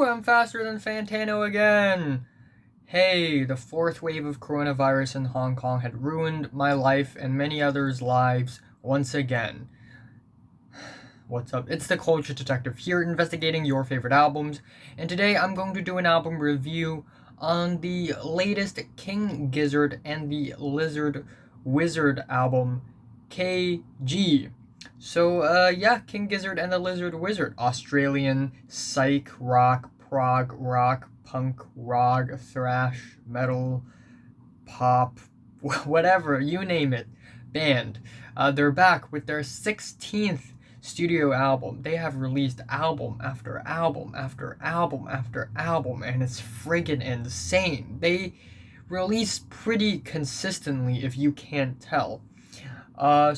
I'm faster than Fantano again! Hey, the fourth wave of coronavirus in Hong Kong had ruined my life and many others' lives once again. What's up? It's the Culture Detective here, investigating your favorite albums, and today I'm going to do an album review on the latest King Gizzard and the Lizard Wizard album, KG. So, King Gizzard and the Lizard Wizard, Australian psych rock, prog rock, punk rock, thrash, metal, pop, whatever, you name it, band. They're back with their 16th studio album. They have released album after album after album after album, and it's friggin' insane. They release pretty consistently, if you can't tell. Their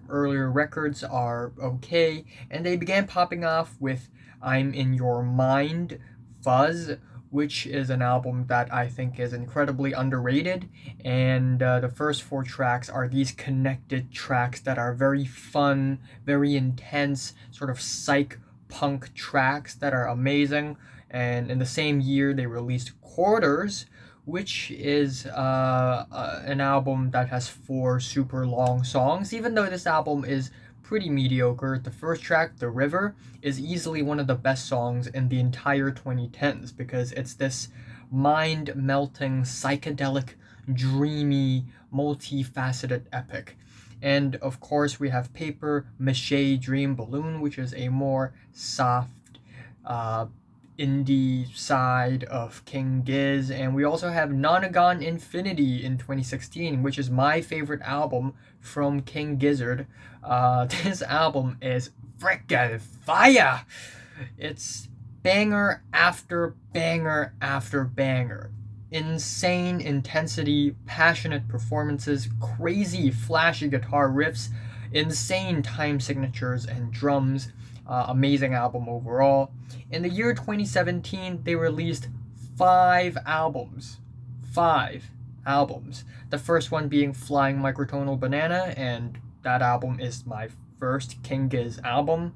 earlier records are okay, and they began popping off with I'm in Your Mind, Fuzz, which is an album that I think is incredibly underrated, and the first four tracks are these connected tracks that are very fun, very intense, sort of psych punk tracks that are amazing. And in the same year, they released Quarters, which is an album that has four super long songs. Even though this album is pretty mediocre, the first track, The River, is easily one of the best songs in the entire 2010s because it's this mind-melting, psychedelic, dreamy, multifaceted epic. And of course, we have Paper Mache Dream Balloon, which is a more soft, indie side of King Giz, and we also have Nonagon Infinity in 2016, which is my favorite album from King Gizzard. This album is frickin' fire! It's banger after banger after banger. Insane intensity, passionate performances, crazy flashy guitar riffs, insane time signatures and drums. Amazing album overall. In the year 2017, they released 5 albums. 5 albums. The first one being Flying Microtonal Banana, and that album is my first King Giz album.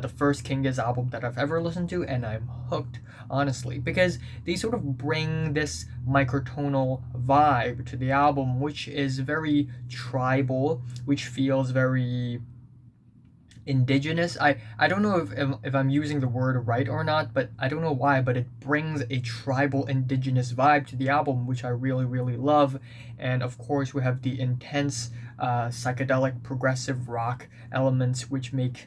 The first King Giz album that I've ever listened to, and I'm hooked, honestly, because they sort of bring this microtonal vibe to the album, which is very tribal, which feels very indigenous. I don't know if I'm using the word right or not, but I don't know why, but it brings a tribal indigenous vibe to the album, which I really, really love. And of course, we have the intense psychedelic progressive rock elements, which make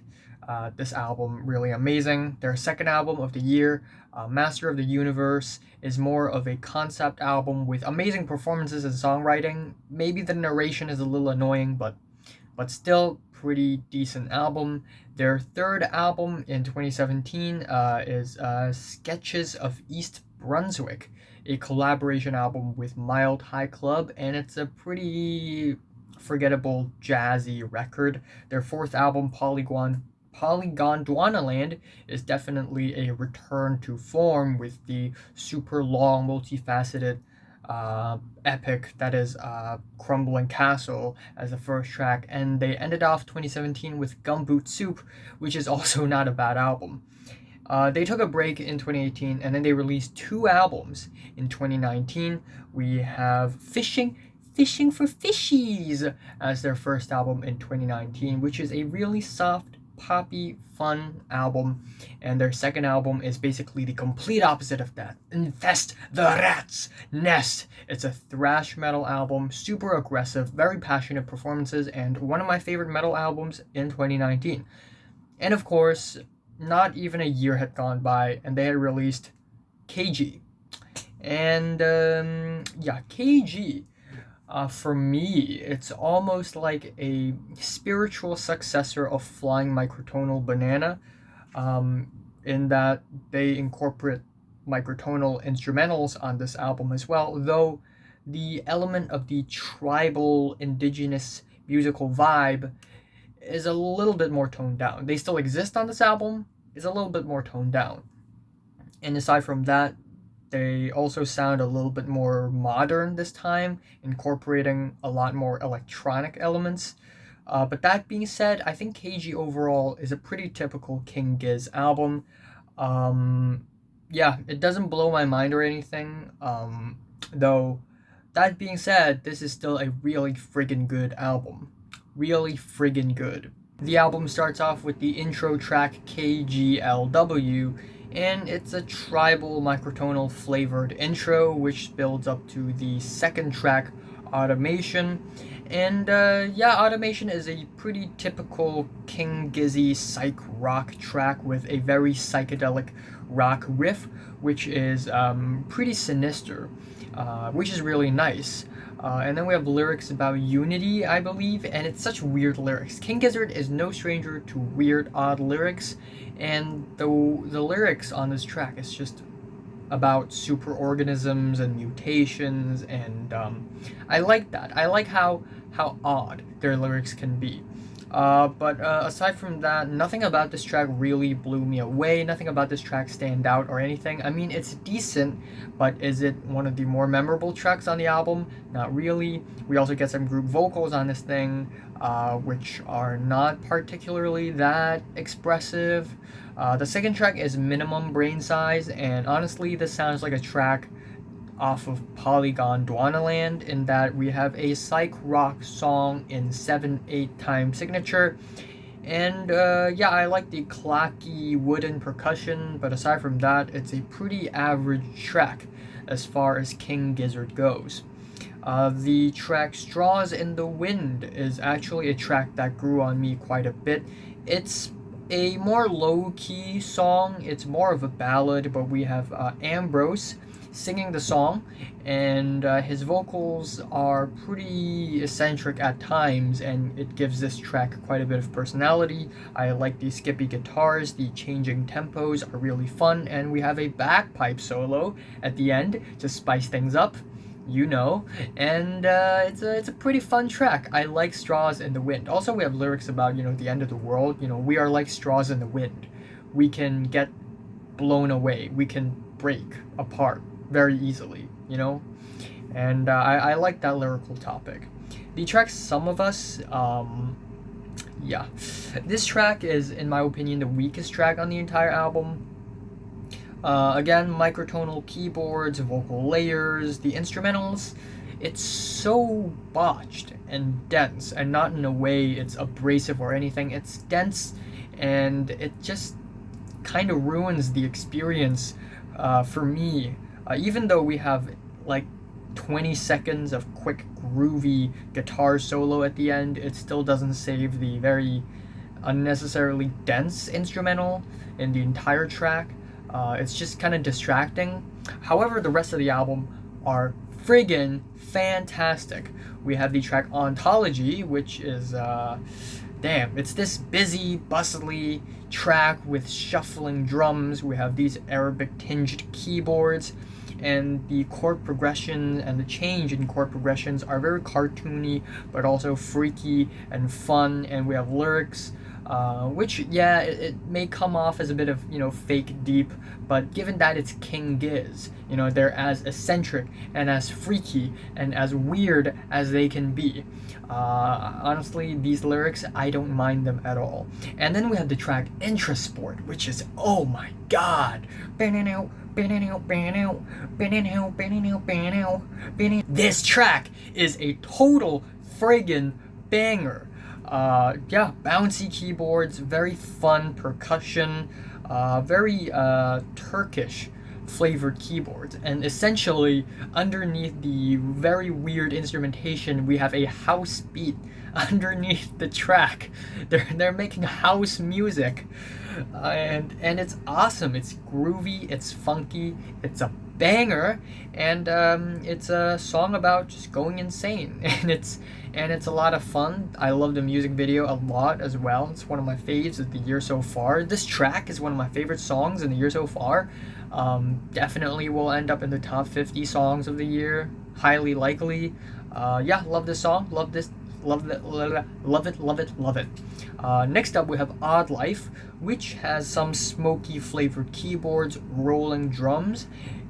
this album really amazing. Their second album of the year, Master of the Universe, is more of a concept album with amazing performances and songwriting. Maybe the narration is a little annoying, but still pretty decent album. Their third album in 2017 is Sketches of East Brunswick, a collaboration album with Mild High Club, and it's a pretty forgettable jazzy record. Their fourth album, Polygon Dwanaland, is definitely a return to form with the super long, multifaceted epic that is Crumbling Castle as the first track, and they ended off 2017 with Gumboot Soup, which is also not a bad album. They took a break in 2018, and then they released 2 albums in 2019. We have Fishing for Fishies as their first album in 2019, which is a really soft, poppy, fun album, and their second album is basically the complete opposite of that. Infest the Rat's Nest. It's a thrash metal album, super aggressive, very passionate performances, and one of my favorite metal albums in 2019. And of course, not even a year had gone by, and they had released KG. And KG. For me, it's almost like a spiritual successor of Flying Microtonal Banana, in that they incorporate microtonal instrumentals on this album as well, though the element of the tribal, indigenous musical vibe is a little bit more toned down. They still exist on this album, it's a little bit more toned down. And aside from that, they also sound a little bit more modern this time, incorporating a lot more electronic elements. But that being said, I think KG overall is a pretty typical King Giz album. Um, yeah, it doesn't blow my mind or anything. Though, that being said, this is still a really friggin' good album. Really friggin' good. The album starts off with the intro track KGLW, and it's a tribal microtonal flavored intro which builds up to the second track, Automation. And yeah, Automation is a pretty typical King Gizzy psych rock track with a very psychedelic rock riff, which is pretty sinister, which is really nice. And then we have lyrics about unity, I believe, and it's such weird lyrics. King Gizzard is no stranger to weird, odd lyrics, and the lyrics on this track is just about superorganisms and mutations, and I like that. I like how odd their lyrics can be. But aside from that, nothing about this track really blew me away. Nothing about this track stand out or anything. I mean, it's decent, but is it one of the more memorable tracks on the album? Not really. We also get some group vocals on this thing, which are not particularly that expressive. The second track is Minimum Brain Size, and honestly, this sounds like a track off of Polygon Dwanaland, in that we have a psych rock song in 7/8 time signature. And yeah, I like the clacky wooden percussion, but aside from that, it's a pretty average track as far as King Gizzard goes. The track Straws in the Wind is actually a track that grew on me quite a bit. It's a more low-key song, it's more of a ballad, but we have Ambrose singing the song, and his vocals are pretty eccentric at times, and it gives this track quite a bit of personality. I like the skippy guitars, the changing tempos are really fun, and we have a bagpipe solo at the end to spice things up, you know, and it's a pretty fun track. I like Straws in the Wind. Also, we have lyrics about, you know, the end of the world. You know, we are like straws in the wind. We can get blown away. We can break apart very easily, you know, and I like that lyrical topic. The track Some of Us, yeah, this track is, in my opinion, the weakest track on the entire album. Again, microtonal keyboards, vocal layers, the instrumentals, it's so botched and dense, and not in a way it's abrasive or anything. It's dense, and it just kind of ruins the experience for me. Even though we have like 20 seconds of quick groovy guitar solo at the end, it still doesn't save the very unnecessarily dense instrumental in the entire track. It's just kind of distracting. However, the rest of the album are friggin' fantastic. We have the track Ontology, which is damn, it's this busy, bustly track with shuffling drums. We have these Arabic tinged keyboards, and the chord progression and the change in chord progressions are very cartoony, but also freaky and fun. And we have lyrics, which, yeah, it may come off as a bit of, you know, fake deep, but given that it's King Giz, you know, they're as eccentric and as freaky and as weird as they can be. Honestly, these lyrics, I don't mind them at all. And then we have the track Intrasport, which is, oh my god, this track is a total friggin' banger. Yeah, bouncy keyboards, very fun percussion, very Turkish flavored keyboards, and essentially underneath the very weird instrumentation we have a house beat underneath the track. They're making house music, and it's awesome. It's groovy, it's funky, it's a banger, and it's a song about just going insane, and it's a lot of fun. I love the music video a lot as well. It's one of my faves of the year so far. This track is one of my favorite songs in the year so far. Definitely will end up in the top 50 songs of the year, highly likely. Yeah, love this song, love this, love it, love it, love it, love it. Next up we have Oddlife, which has some smoky flavored keyboards, rolling drums,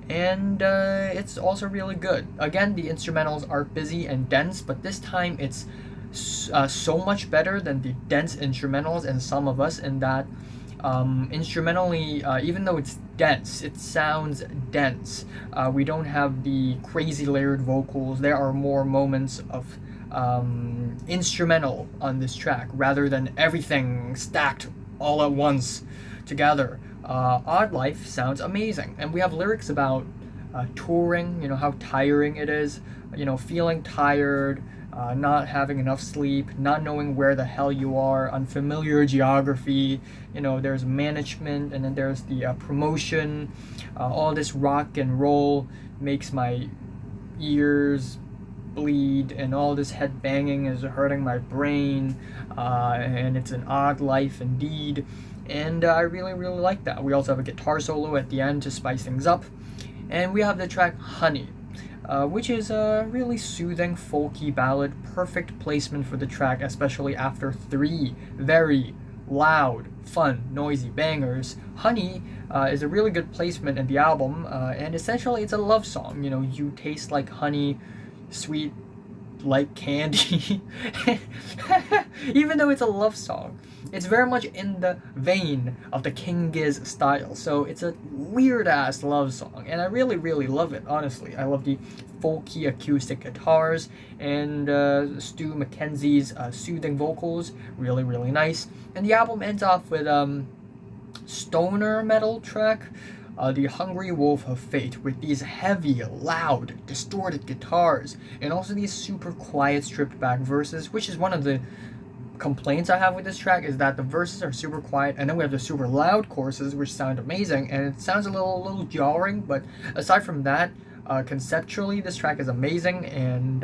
and it's also really good. Again, the instrumentals are busy and dense, but this time it's so much better than the dense instrumentals in Some of Us, in that instrumentally, even though it's dense, it sounds dense. We don't have the crazy layered vocals. There are more moments of instrumental on this track rather than everything stacked all at once together. Oddlife sounds amazing, and we have lyrics about touring, how tiring it is, feeling tired, not having enough sleep, not knowing where the hell you are, unfamiliar geography, there's management, and then there's the promotion. All this rock and roll makes my ears bleed, and all this head banging is hurting my brain, and it's an odd life indeed. And I really, really like that. We also have a guitar solo at the end to spice things up. And we have the track Honey, which is a really soothing, folky ballad, perfect placement for the track, especially after 3 very loud, fun, noisy bangers. Honey is a really good placement in the album, and essentially it's a love song. You taste like honey, sweet like candy. Even though it's a love song, it's very much in the vein of the King Giz style. So it's a weird ass love song, and I really, really love it, honestly. I love the folky acoustic guitars, and Stu McKenzie's soothing vocals, really, really nice. And the album ends off with stoner metal track, The Hungry Wolf of Fate, with these heavy, loud, distorted guitars, and also these super quiet, stripped back verses, which is one of the complaints I have with this track, is that the verses are super quiet, and then we have the super loud choruses, which sound amazing, and it sounds a little jarring. But aside from that, conceptually this track is amazing, and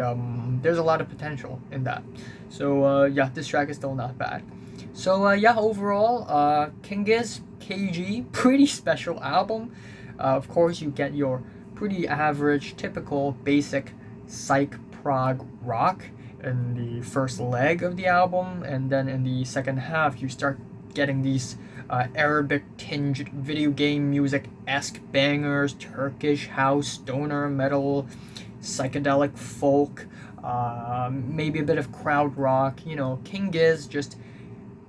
there's a lot of potential in that. So yeah, this track is still not bad. So yeah, overall, King Giz KG, pretty special album. Of course, you get your pretty average, typical, basic Psych-Prog rock in the first leg of the album, and then in the second half you start getting these Arabic tinged video game music-esque bangers, Turkish house, stoner metal, psychedelic folk, maybe a bit of crowd rock. King Giz just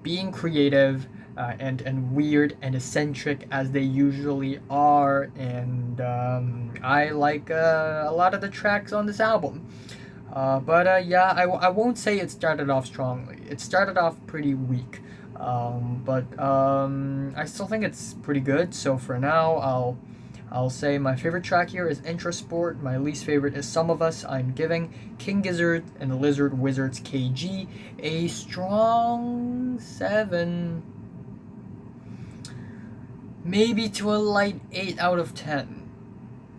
being creative and weird and eccentric as they usually are, and I like a lot of the tracks on this album. But yeah, I won't say it started off strongly. It started off pretty weak, but I still think it's pretty good. So for now, I'll say my favorite track here is Intrasport. My least favorite is Some of Us. I'm giving King Gizzard and the Lizard Wizards KG a strong 7, maybe to a light 8 out of 10.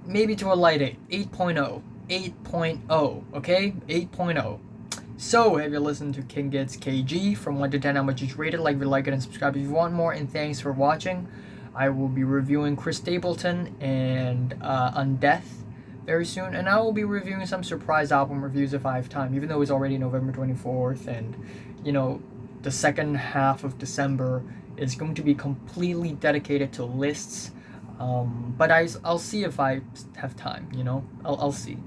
Maybe to a light 8, 8.0. 8.0, okay? 8.0. So, have you listened to King Giz KG? From 1 to 10, how much you rate it? Like it, and subscribe if you want more. And thanks for watching. I will be reviewing Chris Stapleton and Undeath very soon. And I will be reviewing some surprise album reviews if I have time, even though it's already November 24th. And, the second half of December is going to be completely dedicated to lists. But I'll see if I have time, I'll see.